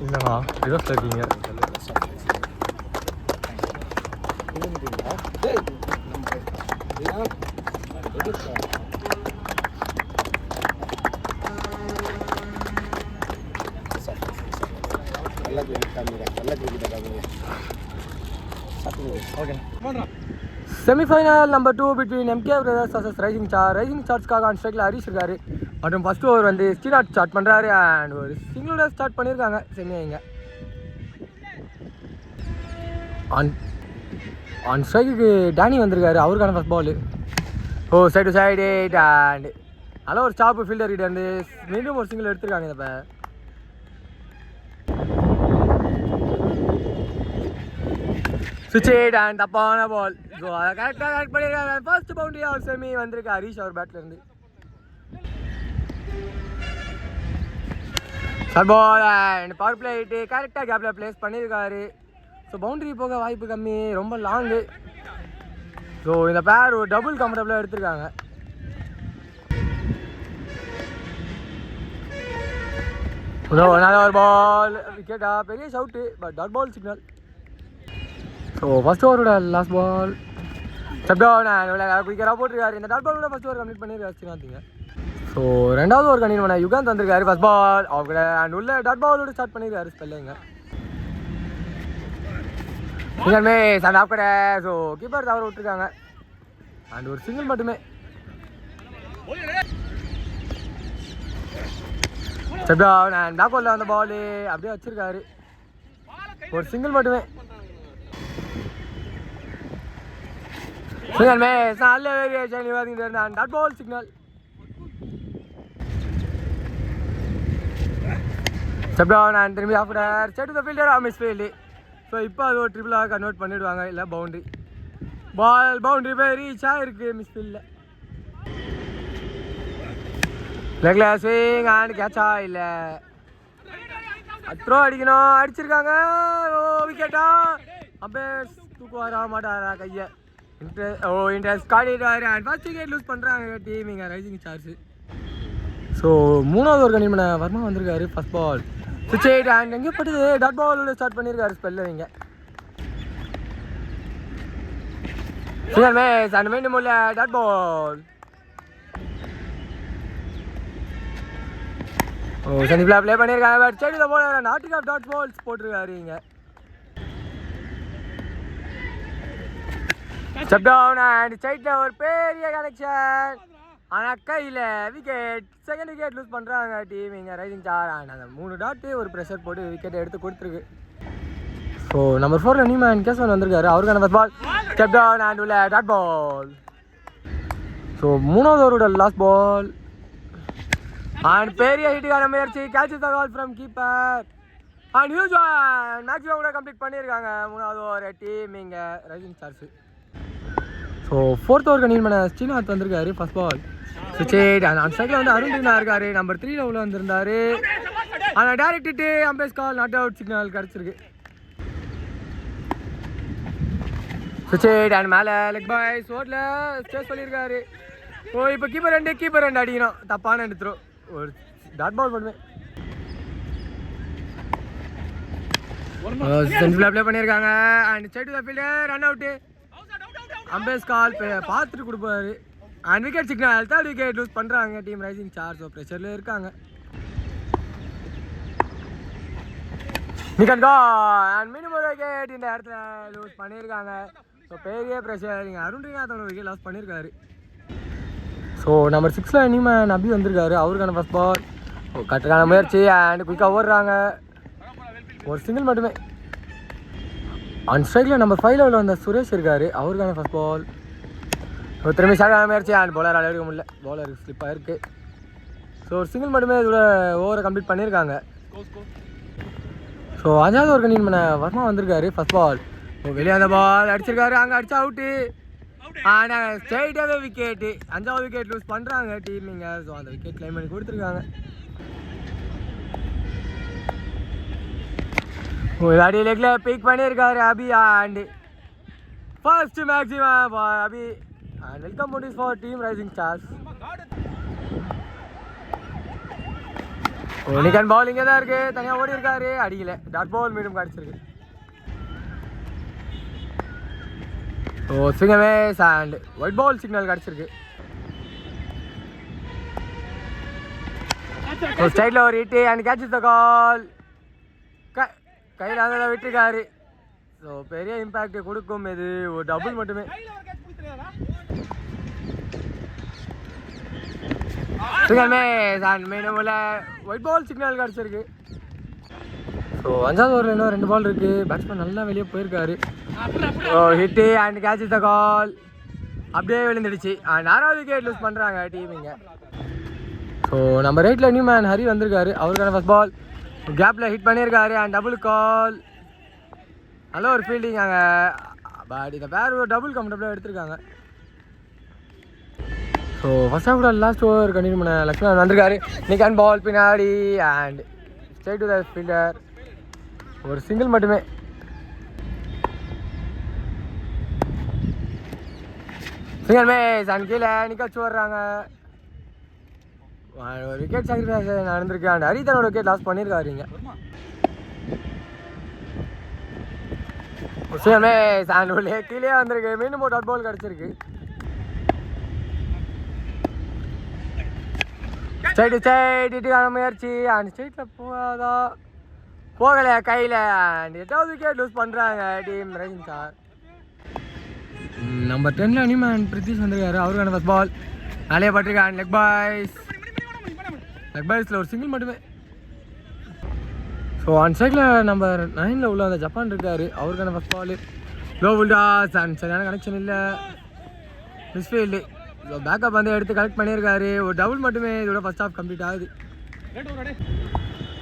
இல்லைண்ணா ரிவர்ஸில் இருக்கீங்க. Semifinal number 2 between MK brothers versus rising star. Rising ஸ்டார்ஸ்க்காக ஆன் ஸ்ட்ரைக்கில் ஹரிஷ் இருக்காரு மற்றும் ஃபர்ஸ்ட் ஓவர் வந்து ஸ்ரீநாத் ஸ்டார்ட் பண்ணுறாரு அண்ட் ஒரு சிங்கிளோட ஸ்டார்ட் பண்ணியிருக்காங்க சென்னைங்க. ஆன் ஸ்ட்ரைக்கு டேனி வந்திருக்காரு, அவருக்கான ஃபர்ஸ்ட் பால். ஓ சைடு டு சைடு அண்ட் நல்லா ஒரு ஸ்டாப்பு ஃபீல்டர் கிட்ட இருந்து மீண்டும் ஒரு சிங்கிள் எடுத்திருக்காங்க. இப்போ சுவிட்ச் அண்ட் தப்பான பால். ஸோ அதை கரெக்டாக கரெக்ட் பண்ணியிருக்காங்க. ஃபர்ஸ்ட் பவுண்டரி அவர் செமி வந்திருக்கு ஹரிஷ் அவர் பேட்லேருந்து. Short ball and power play hit கரெக்டாக கேப்பில் பிளேஸ் பண்ணியிருக்காரு. ஸோ பவுண்டரி போக வாய்ப்பு கம்மி, ரொம்ப லாங்கு. ஸோ இந்த பேர் ஒரு டபுள் கம்ஃபர்டபுளாக எடுத்திருக்காங்க. நல்ல ஒரு பால் விக்கெட்டா, பெரிய shout but dot ball signal. So first ஓவரோட last ball step down and குயிக்கராக போட்டிருக்காரு. இந்த டாட் பாலோட ஃபர்ஸ்ட் ஓவர் கம்ப்ளீட் பண்ணியிருக்காரு ஸ்ரீநாத்ங்க. ஸோ ரெண்டாவது ஓவர் கண்டினியூ யுகாந்த் வந்திருக்காரு. ஃபர்ஸ்ட் பால் அவங்க அண்ட் உள்ள டாட் பாலோட ஸ்டார்ட் பண்ணியிருக்காரு ஸ்பெல்லிங்க. சிங்கல்மே சன் ஆஃப் கடை. ஸோ கீப்பர் தவறு விட்டுருக்காங்க அண்ட் ஒரு சிங்கிள் மட்டுமே. ஸ்டெப் டவுன் அண்ட் பேக் பாலில் வந்த பால் அப்படியே வச்சிருக்காரு, ஒரு சிங்கிள் மட்டுமே. சிங்கல்மே நல்ல variation Yugant and dot ball signal. Step down and திரும்பி after straight to the fielder misfield. So இப்போ அது ஒரு ட்ரிபிளாக கன்வெர்ட் பண்ணிவிடுவாங்க, இல்லை பவுண்ட்ரி. பால் பவுண்ட்ரி போய் ரீச் ஆகிருக்கு மிஸ் ஃபீல்டில். லெக்ல ஸ்விங் அண்ட் கேட்சா இல்லை, த்ரோ அடிக்கணும், அடிச்சிருக்காங்க. ஓ விக்கெட்டா, அம்பேர் தூக்குவாரா மாட்டாரா கையை. இன்ட்ரெஸ்ட் காட்டிடுவார் அண்ட் ஃபர்ஸ்ட் விக்கெட் லூஸ் பண்ணுறாங்க டீம் இங்கே ரைசிங் ஸ்டார்ஸு. ஸோ மூணாவது ஒரு கண்டிப்பான வர்மா வந்திருக்காரு. ஃபர்ஸ்ட் பால் சுவிட்ச் எயிட் அண்ட் எங்கே பட்டுது டாட் பாலோட ஸ்டார்ட் பண்ணியிருக்காரு ஸ்பெல்ல இங்கே. சிங்கல் மேட்ச் அண்ட் மீண்டும் உள்ள டாட் பால். ஓ சந்திப்பில் ப்ளே பண்ணியிருக்காங்க பட் சைடில் போல நாட்டிங் ஆஃப் டாட் பால்ஸ் போட்டிருக்காரு இங்கே. ஸ்டெப் டவுன் அண்ட் சைடில் ஒரு பெரிய கனெக்ஷன் ஆனால் கையில் விக்கெட். செகண்ட் விக்கெட் லூஸ் பண்ணுறாங்க டீம் இங்கே ரைசிங் ஸ்டார் அண்ட் அந்த 3 டாட்டு ஒரு ப்ரெஷர் போட்டு விக்கெட்டை எடுத்து கொடுத்துருக்கு. ஸோ நம்பர் 4 நியூமேன் கேசவன் வந்திருக்காரு, அவருக்கான first ball. Step down and உள்ள டாட் பால். ஸோ மூணாவது ஓவரோட லாஸ்ட் பால் அண்ட் பெரிய ஹிட்டுக்கான முயற்சி. Catch the ball from keeper and huge one. Maximum கூட கம்ப்ளீட் பண்ணியிருக்காங்க மூணாவது ஓவர் டீம் இங்கே rising stars. So fourth over கண்டிப்பான ஸ்ரீநாத் வந்திருக்காரு. ஃபர்ஸ்ட் பால் சுவிட்ச் எயிட் அண்ட் அந்த சைடில் வந்து அருண் இருக்காரு, நம்பர் 3 உள்ள வந்திருந்தாரு. ஆனால் direct hit, அம்பேஸ் call, not out signal கிடச்சிருக்கு. சுவிட்ச் எயிட் அண்ட் மேலே லெக் பாய் ஷோட்டில் ஸ்டேஸ் சொல்லியிருக்காரு. ஓ இப்போ கீப்பர் ரெண்டு அடிக்கணும், தப்பான எடுத்துரும், ஒரு டாட் பால் பண்ணுவேன். சென்சிபிளாக ப்ளே பண்ணியிருக்காங்க and side to the fielder run out. Umpire's call பார்த்துட்டு கொடுப்பாரு and wicket signal. Third wicket loose பண்ணுறாங்க டீம் ரைசிங் ஸ்டார்ஸ். ஸோ ப்ரெஷரில் இருக்காங்க. Wicket go and minimum wicket இந்த இடத்துல லூஸ் பண்ணியிருக்காங்க. ஸோ பெரிய ப்ரெஷர் நீங்கள் அருண்நாத்தோட விக்கெட் லாஸ் பண்ணியிருக்காரு. ஸோ நம்பர் 6 நியூமேன் அபி வந்திருக்காரு, அவருக்கான ஃபர்ஸ்ட் பால். கரெக்டான முயற்சி அண்ட் குயிக்காக ஓடுறாங்க, ஒரு சிங்கிள் மட்டுமே. ஆன் ஸ்ட்ரைக்கில் நம்பர் 5 வந்த சுரேஷ் இருக்காரு, அவருக்கான ஃபர்ஸ்ட் பால். திரும்பி சாகான முயற்சி அண்ட் பவுலரால் எடுக்க முடியல, பவுலர் ஸ்லிப்பாக இருக்குது. ஸோ ஒரு சிங்கிள் மட்டுமே இதோட ஓவரை கம்ப்ளீட் பண்ணியிருக்காங்க. ஸோ 5வது ஒரு கண்டிப்பான வர்மா வந்திருக்காரு. ஃபர்ஸ்ட் பால் வெளியே அந்த பால் அடிச்சிருக்காரு, அங்கே அடிச்சா அவுட்டு. ஆனால் ஸ்ட்ரைட்டாகவே விக்கெட்டு, 5வது விக்கெட் லூஸ் பண்ணுறாங்க டீம் இங்கே. ஸோ அந்த விக்கெட் கிளைம் பண்ணி கொடுத்துருக்காங்க. ஒரு அடி லெக்கில் பிக் பண்ணியிருக்காரு Abhi and first maximum for Abhi and welcome notice for team rising stars. நிக்கன் பால் இங்கே தான் இருக்கு, தனியாக ஓடி இருக்காரு, அடிக்கல. டாட் பால் மீண்டும் கிடச்சிருக்கு. ஸோ சிங்கமே அண்ட் ஒயிட் பால் சிக்னல் கிடச்சிருக்கு. ஸ்டைலில் ஒரு ஹிட்டு அண்ட் கேட்ச் த கால். கையில் அந்த விட்டுருக்காரு. ஸோ பெரிய இம்பேக்ட் கொடுக்கும். இது ஒரு டபுள் மட்டுமே. சிங்கமே மீண்டும் உள்ள ஒயிட் பால் சிக்னல் கிடச்சிருக்கு. ஸோ 5வது ஓவரில் இன்னும் 2 பால் இருக்குது. பேட்ஸ்மேன் நல்லா வெளியே போயிருக்காரு. So hit and catch the call. அப்படியே விழுந்துடுச்சு. அண்ட் 6வது விக்கெட் லூஸ் பண்ணுறாங்க டீம் இங்கே. ஸோ நம்பர் 8ல் நியூ மேன் ஹரி வந்திருக்காரு. அவருக்கான ஃபர்ஸ்ட் பால் கேப்பில் ஹிட் பண்ணியிருக்காரு அண்ட் டபுள் கால். நல்ல ஒரு ஃபீல்டிங் அங்கே. பட் இந்த பேர் ஒரு டபுள் கம்ஃபர்டபுளாக எடுத்திருக்காங்க. So first half last over continue பண்ண லக்ஷ்மணன் வந்திருக்காரு. நிக்கன் பால் பின்னாடி and straight to the fielder. ஒரு சிங்கிள் மட்டுமே. சிங்கிள் மேஸ் அண்ட் கீழே நிக்க வச்சு வர்றாங்க. ஒரு விக்கெட் சாக்ரிஃபைஸ் நடந்திருக்கு அண்ட் ஹரிதனோட விக்கெட் லாஸ் பண்ணியிருக்காரு இங்கே. சிங்கிள் மேஸ் அண்ட் உள்ளே கீழே வந்திருக்கு. மீண்டும் ஒரு டாட் பால் கிடச்சிருக்கு. ஸ்ட்ரைட்டுக்கான முயற்சி அண்ட் ஸ்ட்ரைட்டில் போகாதா, போகலையா கையில். அண்ட் 8வது விக்கெட் லூஸ் பண்ணுறாங்க டீம் ரைசிங் ஸ்டார். நம்பர் 10ல் நியூமேன் பிரித்திஷ் வந்திருக்காரு. அவருக்கான ஃபர்ஸ்ட் பால் நிறைய பட்டிருக்காங்க. லெக் பாய்ஸில் ஒரு சிங்கிள் மட்டுமே. ஸோ ஆன் சைடில் நம்பர் 9ல் உள்ள அந்த ஜப்பான் இருக்காரு. அவருக்கான first ball low full toss and சரியான கனெக்ஷன் இல்லை, மிஸ்ஃபீல்டு. ஸோ பேக்கப் வந்து எடுத்து கலெக்ட் பண்ணியிருக்காரு. ஒரு டபுள் மட்டுமே இதோட ஃபர்ஸ்ட் ஹாஃப் கம்ப்ளீட் ஆகுது.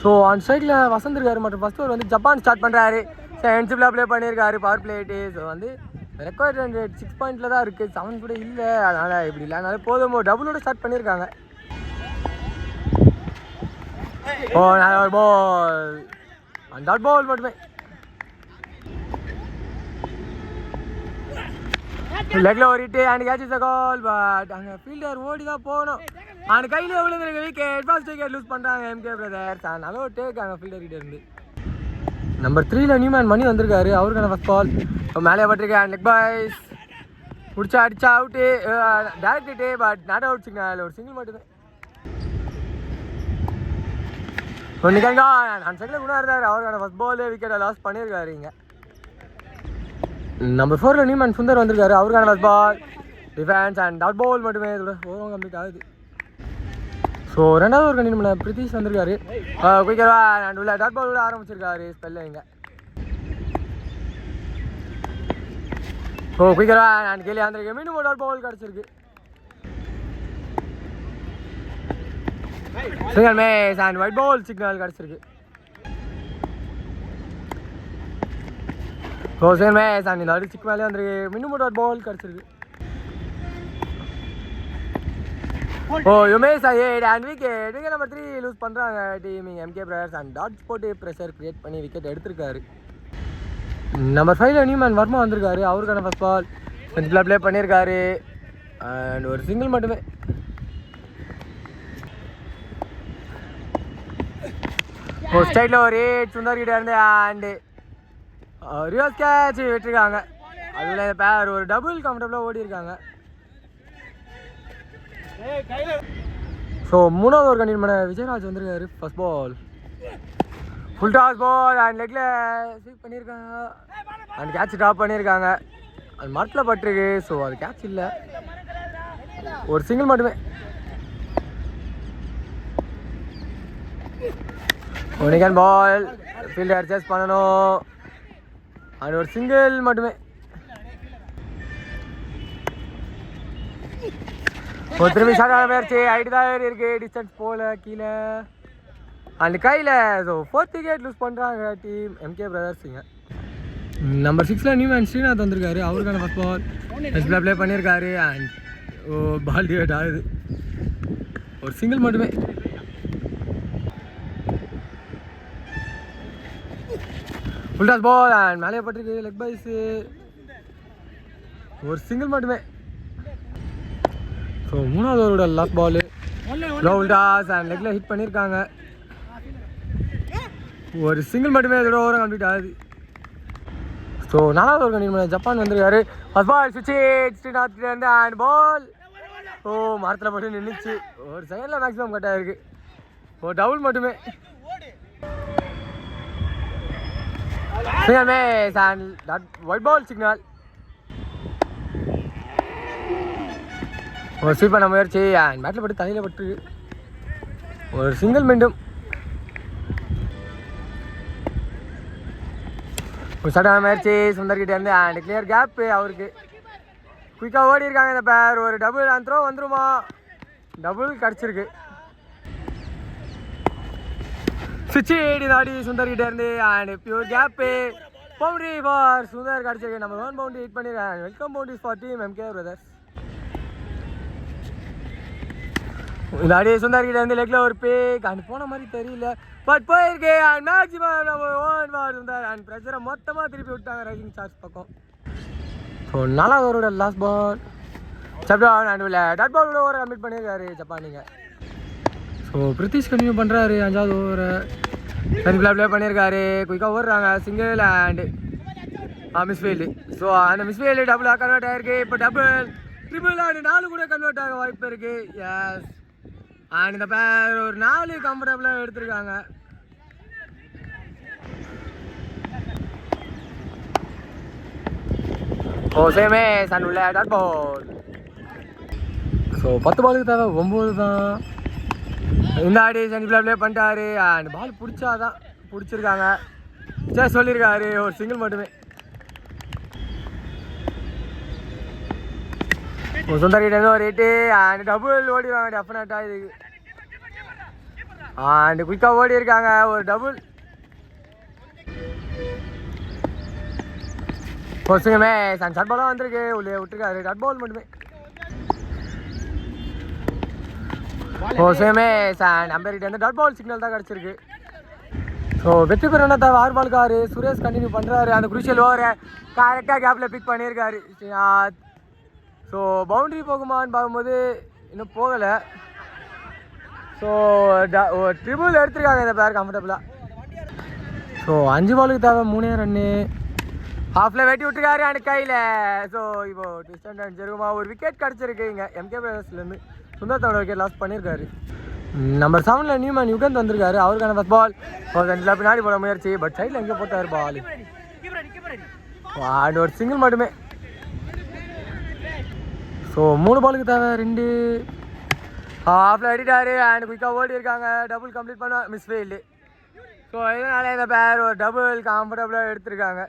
ஸோ ஆன் சைடில் வசந்த் இருக்காரு. மற்றும் ஃபர்ஸ்ட் ஓவர் வந்து ஜப்பான் ஸ்டார்ட் பண்ணுறாரு. என்சிபிளாக ப்ளே பண்ணியிருக்காரு பவர் பிளேட்டு. ஸோ வந்து ரெக்கார்ட் ரன் ரேட் 6 பாயிண்டில் தான் இருக்குது, 7 கூட இல்லை. அதனால் இப்படி இல்லை, அதனால போதும் டபுளோட ஸ்டார்ட் பண்ணியிருக்காங்க. ஓ நல்ல பால் அண்ட் டாட் பால் மட்டுமே. லெக்ல ஒரு hit and catch the call. But அங்கே ஃபீல்டர் ஓடி தான் போகணும். அந்த கையில் விழுந்துருக்கு விக்கெட். ஃபர்ஸ்ட் விக்கெட் லூஸ் பண்ணுறாங்க எம்கே பிரதர்ஸ். நல்ல ஒரு டேக் அங்கே ஃபீல்டர் கிட்ட இருந்து. நம்பர் 3ல் நியூமேன் மணி வந்திருக்காரு. அவருக்கான ஃபர்ஸ்ட் பால் மேலே பட்டிருக்கேன். லெக் பாய்ஸ் பிடிச்சா அடிச்சா out, direct hit. But not out signal, ஒரு சிங்கிள் மட்டுமே. ஒன்றுக்காங்க அந்த சைடில் குணா இருந்தார். அவருக்கான ஃபர்ஸ்ட் பால் விக்கெட்டை லாஸ் பண்ணியிருக்காரு இங்கே. நம்பர் 4ல் நியூமேன் சுந்தர் வந்திருக்காரு. அவருக்கான first ball defence and dot ball மட்டுமே. இதோட ஓவரும் கம்ப்ளீட் ஆகுது. ஸோ 2வது ஒரு கண்டினியூ பண்ண பிரித்திஷ் வந்திருக்காரு. குயிக்கரா அண்ட் உள்ள டாட் பால் விட ஆரம்பிச்சிருக்காரு ஸ்பெல்ல இங்கே. ஸோ குயிக்கரா அண்ட் கீழே வந்திருக்கு. மீண்டும் ஒரு டாட் பால் கிடச்சிருக்கு. Single miss and wide ball signal கிடச்சிருக்கு. ஸோ சிங்கிள் மேஸ் அண்ட் இந்த அடி சிக் மேலே வந்திருக்கு. மீண்டும் ஒரு டாட் பால் கிடச்சிருக்கு. Oh Umesh Iyer and wicket. Wicket number 3 loose பண்ணுறாங்க team MK brothers. And dot போட்டு ப்ரெஷர் கிரியேட் பண்ணி விக்கெட் எடுத்திருக்காரு. நம்பர் 5ல் நியூமேன் வர்மா வந்திருக்காரு. அவருக்கான ஃபர்ஸ்ட் பால் சென்சிபிளாக ப்ளே பண்ணியிருக்காரு அண்ட் ஒரு சிங்கிள் மட்டுமே. ஒரு ஸ்டைலில் ஒரு ஹிட் சுந்தர் கிட்ட இருந்து அண்டு ரிவர்ஸ் கேட்ச் விட்டுருக்காங்க. அதில் பேர் ஒரு டபுள் கம்ஃபர்டபுளாக ஓடி இருக்காங்க. ஸோ 3வது ஒரு கண்டினியூ பண்ண விஜயராஜ் வந்திருக்காரு. First ball full toss ball and லெக்கில் ஸ்வீப் பண்ணியிருக்காங்க அண்ட் கேட்ச் ட்ராப் பண்ணியிருக்காங்க. அது மரத்தில் பட்டிருக்கு. ஸோ அது கேட்ச் இல்லை, ஒரு சிங்கிள் மட்டுமே. ஒனிகன் பால் ஃபீல்டர் சேஸ் பண்ணணும் அண்ட் ஒரு சிங்கிள் மட்டுமே. ஒரு திரும்பி ஷார்ட்டான முயற்சி. ஹைட்டு தான் இருக்கு, டிஸ்டன்ஸ் போகல கீழே அண்ட் கையில். ஸோ 4th விக்கெட் லூஸ் பண்ணுறாங்க டீம் எம்கே பிரதர்ஸ் இங்கே. நம்பர் 6ல் நியூமேன் ஸ்ரீநாத் வந்திருக்காரு. அவருக்கான ஃபர்ஸ்ட் பால் டெஸ்ட்டில் ப்ளே பண்ணியிருக்காரு அண்ட் பால் டிவேட் ஆகுது, ஒரு சிங்கிள் மட்டுமே. ஃபுல் டாஸ் பால் அண்ட் மேலே பட்டிருக்கு லெக் பைஸு. ஒரு சிங்கிள் மட்டுமே. ஸோ மூணாவது ஓவரோட last ball full toss and லெக்கில் ஹிட் பண்ணியிருக்காங்க. ஒரு சிங்கிள் மட்டுமே இதோட ஓவரம் கம்ப்ளீட் ஆகுது. ஸோ நாலாவது ஓவர் கண்டிப்பாக ஜப்பான் வந்திருக்காரு. ஃபர்ஸ்ட் பால் ஸ்விட்ச் அண்ட் பால் ஓ மரத்தில் மட்டும் நின்றுச்சு. ஒரு செகண்டில் மேக்ஸிமம் கட் ஆகிருக்கு. ஒரு டபுள் மட்டுமே. Signal miss and wide ball signal. ஒரு ஸ்வீப் பண்ண முயற்சி அண்ட் பேட்டில் பட்டு தலையில் பட்டுருக்கு. ஒரு சிங்கிள் மீண்டும். ஒரு சடான முயற்சி சுந்தர்கிட்ட இருந்து அண்ட் கிளியர் கேப்பு அவருக்கு. குயிக்காக ஓடி இருக்காங்க இந்த பேர். ஒரு டபுள் அண்ட் த்ரோ வந்துருமா? டபுள் கிடச்சிருக்கு. சுவிட்ச் ஆடி சுந்தர்கிட்ட இருந்து and pure gap boundary for Sundar கிடச்சிருக்கு. நம்ம 1 பவுண்டரி ஹிட் பண்ணிருக்காங்க. Welcome boundaries for team MK brothers. இந்த அடி சுந்தர்கிட்ட இருந்து லெக்கில் ஒரு பேக் அண்ட் போன மாதிரி தெரியல பட் போயிருக்கு. And maximum number 1 for Sundar and ப்ரெஷரை மொத்தமாக திருப்பி விட்டாங்க ரைசிங் ஸ்டார்ஸ் பக்கம். ஸோ நாலாவது ஓவரோட லாஸ்ட் பால் சப்டான் அண்ட் டாட் பாலோட ஓவரை கம்ப்ளீட் பண்ணியிருக்காரு ஜப்பானிங்க. ஸோ பிரித்திஷ் கண்டினியூ பண்ணுறாரு. அஞ்சாவது ஓவரை கண்டிப்பாக ப்ளே பண்ணியிருக்காரு. குயிக்காக ஓடுறாங்க. Single and misfield. ஸோ அந்த மிஸ்ஃபீல்டு டபுளாக கன்வெர்ட் ஆகிருக்கு. இப்போ டபுள் ட்ரிபிள் அண்ட் 4 கூட கன்வெர்ட் ஆக வாய்ப்பு இருக்குது. எஸ் அண்ட் இந்த பேர் ஒரு 4 கம்ஃபர்டபுளாக எடுத்திருக்காங்க. ஓ சேமே சன் உள்ள டாட் பால். ஸோ 10 பாலுக்கு தேவை 9 தான். இந்த ஆடி சென்டிஃபில் ப்ளே பண்ணிட்டாரு அண்ட் பால் பிடிச்சாதான் பிடிச்சிருக்காங்க. சரி சொல்லியிருக்காரு. ஒரு சிங்கிள் மட்டுமே. சுந்தர்கிட்ட ஒரு ஹிட்டு அண்ட் டபுள் ஓடிடுவாங்க டெஃபினட்டாக இதுக்கு. அண்ட் குயிக்காக ஓடி இருக்காங்க. ஒரு டபுள். கொசுங்கமே ஷார்ட் பாலாக வந்திருக்கு. உள்ளே விட்டுருக்காரு. டாட் பால் மட்டுமே. கொசுமே நம்பர்கிட்ட வந்து டாட் பால் சிக்னல் தான் கிடச்சிருக்கு. ஸோ வெற்றி பெறணும் தேவை 6 பாலுக்கு 6. சுரேஷ் கண்டினியூ பண்ணுறாரு. அந்த குரூஷியல் ஓவரை கரெக்டாக கேப்பில் பிக் பண்ணியிருக்காரு. ஸோ பவுண்ட்ரி போகுமான்னு பார்க்கும்போது இன்னும் போகலை. ஸோ ட்ரிபிள் எடுத்துருக்காங்க இந்த பேர் கம்ஃபர்டபுளாக. ஸோ 5 பாலுக்கு தேவை 3 ரன்னு. ஹாஃபில் வெட்டி விட்டுருக்காரு அண்ட் கையில். ஸோ இப்போ டிஸ்டன்ட் அண்ட் ஜெருமா ஒரு விக்கெட் கிடச்சிருக்கு இங்கே MK பிரதர்ஸ்லேருந்து. சுந்தர் தவிர விக்கெட் லாஸ் பண்ணியிருக்காரு. நம்பர் 7 நியூமேன் யுகந்த் வந்திருக்காரு. அவருக்கான ஃபர்ஸ்ட் பால் ரெண்டில் பின்னாடி போட முயற்சி பட் சைடில் எங்கே போட்டார் பால் அண்ட் ஒரு சிங்கிள் மட்டுமே. ஸோ 3 பாலுக்கு தேவை 2. ஹாஃபில் அடிட்டாரு அண்ட் குயிக்காக ஓடி இருக்காங்க. டபுள் கம்ப்ளீட் பண்ண மிஸ்ஃபீல்டு. ஸோ இதனால இந்த பேர் ஒரு டபுள் கம்ஃபர்டபுளாக எடுத்திருக்காங்க.